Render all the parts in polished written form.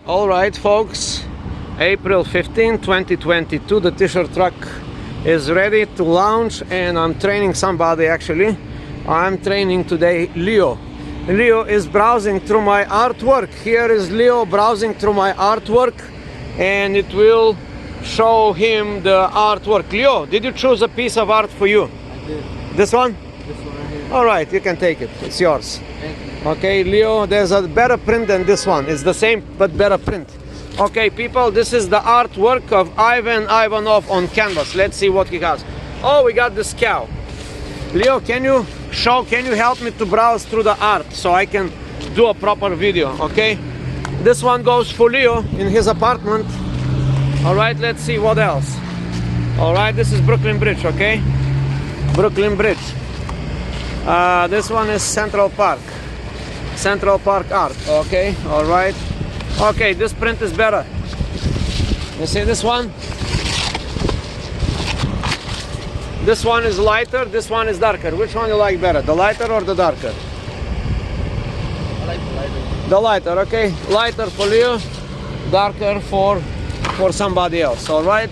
All right, folks, April 15, 2022, the t-shirt truck is ready to launch, and I'm training somebody. Actually, I'm training today Leo. Leo is browsing through my artwork. Here is Leo browsing through my artwork, and it will show him the artwork. Leo, did you choose a piece of art for you? I did. This one? This one right here. All right, you can take it. It's yours. Thank you. Okay, Leo, there's a better print than this one. It's the same but better print. Okay, people, this is the artwork of Ivan Ivanov on canvas. Let's see what he has. Oh, we got this cow. Leo, can you help me to browse through the art so I can do a proper video, okay? This one goes for Leo in his apartment. All right, let's see what else. All right, this is Brooklyn Bridge, okay? Brooklyn Bridge. This one is Central Park. Central Park art, okay? All right. Okay, this print is better. You see this one? This one is lighter, this one is darker. Which one you like better, the lighter or the darker? I like the lighter. The lighter, okay? Lighter for Leo, darker for somebody else, all right?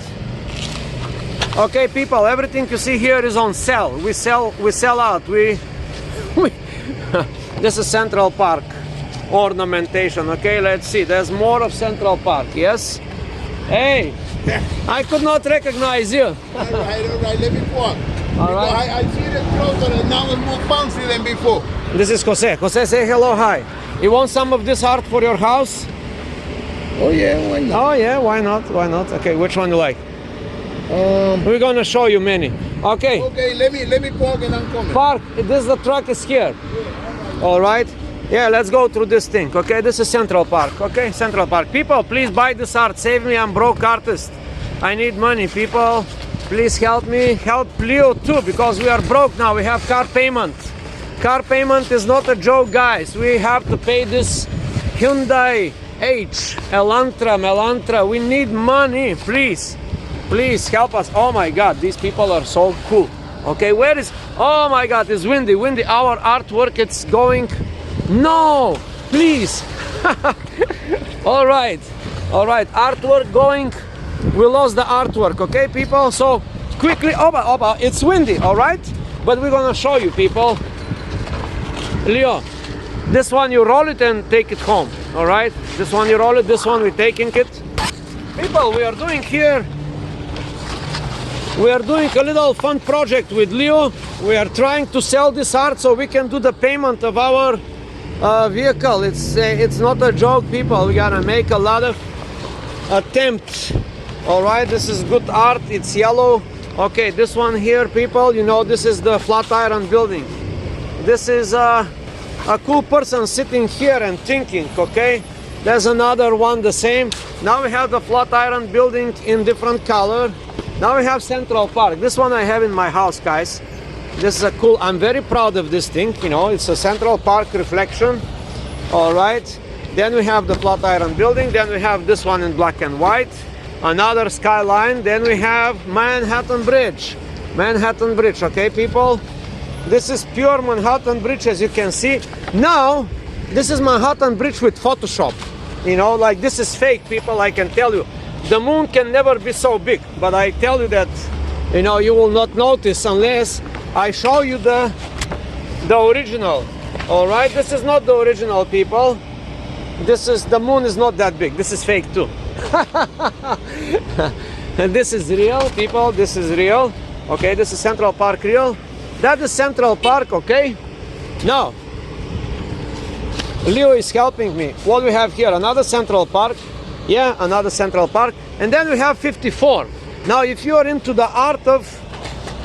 Okay, people, everything you see here is on sale. We sell out. We This is Central Park ornamentation, okay? Let's see, there's more of Central Park, yes? Hey, I could not recognize you. All right, let me walk. All right. I see the clothes are now more bouncy than before. This is Jose. Jose, say hello, hi. You want some of this art for your house? Oh yeah, why not? Oh yeah, why not? Why not? Okay, which one you like? We're gonna show you many. Okay. Okay, let me park and I'm coming. Park. The truck is here. All right. Yeah, let's go through this thing. Okay, this is Central Park. Okay, Central Park. People, please buy this art. Save me. I'm broke artist. I need money. People, please help me. Help Leo too, because we are broke now. We have car payment. Car payment is not a joke, guys. We have to pay this Hyundai H, Elantra. We need money. Please help us. Oh my God, these people are so cool. Okay, where is? Oh my God, it's windy. Our artwork, it's going. No, please. All right, artwork going. We lost the artwork. Okay, people. So quickly, oba, it's windy. All right, but we're gonna show you, people. Leo, this one you roll it and take it home. All right, this one you roll it. This one we're taking it. People, we are doing here. We are doing a little fun project with Leo. We are trying to sell this art so we can do the payment of our vehicle. It's not a joke, people. We gotta make a lot of attempts. All right, this is good art. It's yellow. Okay, this one here, people, you know, this is the Flatiron building. This is a cool person sitting here and thinking, okay? There's another one the same. Now we have the Flatiron building in different color. Now we have Central Park. This one I have in my house, guys. This is a cool, I'm very proud of this thing, you know, it's a Central Park reflection. All right. Then we have the Flatiron building. Then we have this one in black and white. Another skyline. Then we have Manhattan Bridge. Manhattan Bridge, okay, people? This is pure Manhattan Bridge, as you can see. Now, this is Manhattan Bridge with Photoshop. You know, like this is fake, people, I can tell you. The moon can never be so big, but I tell you that, you know, you will not notice unless I show you the original. All right, this is not the original, people. The moon is not that big. This is fake too. And this is real, people. This is real. Okay, this is Central Park real. That is Central Park, okay? Now, Leo is helping me. What we have here, another Central Park. Yeah, another Central Park. And then we have 54. Now, if you are into the art of,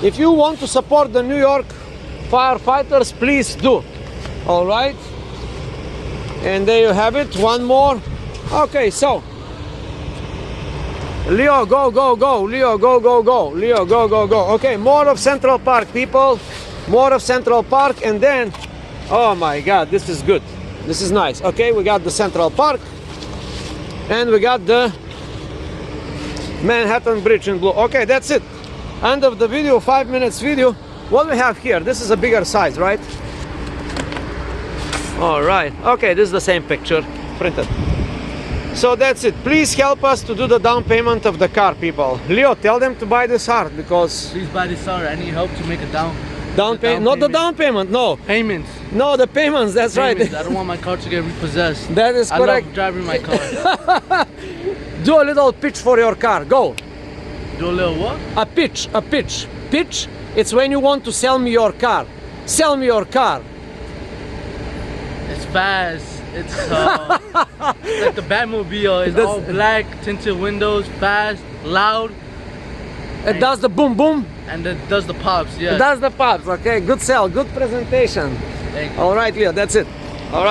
if you want to support the New York firefighters, please do. All right. And there you have it. One more. Okay, so Leo, go. Leo, go. Leo, go. Okay, more of Central Park, people. More of Central Park. And then, oh my God, this is good. This is nice. Okay, we got the Central Park. And we got the Manhattan Bridge in blue. Okay, that's it. End of the video, 5 minutes video. What we have here, this is a bigger size, right? All right. Okay, this is the same picture printed. So that's it. Please help us to do the down payment of the car, people. Leo, tell them to buy this car because Please buy this car. I need help to make a down down payment. Not the down payment. No, payments. no, the payments. That's Payments. right. I don't want my car to get repossessed. That is I correct. love driving my car. Do a little pitch for your car. Go. Do a little what? A pitch. A pitch. Pitch. It's when you want to sell me your car. Sell me your car. It's fast. It's like the Batmobile. It's That's- all black, tinted windows, fast, loud, It does the boom boom. and it does the pops. Yeah. It does the pops. Okay. Good sell. Good presentation. Thank you. All right, Leo. That's it.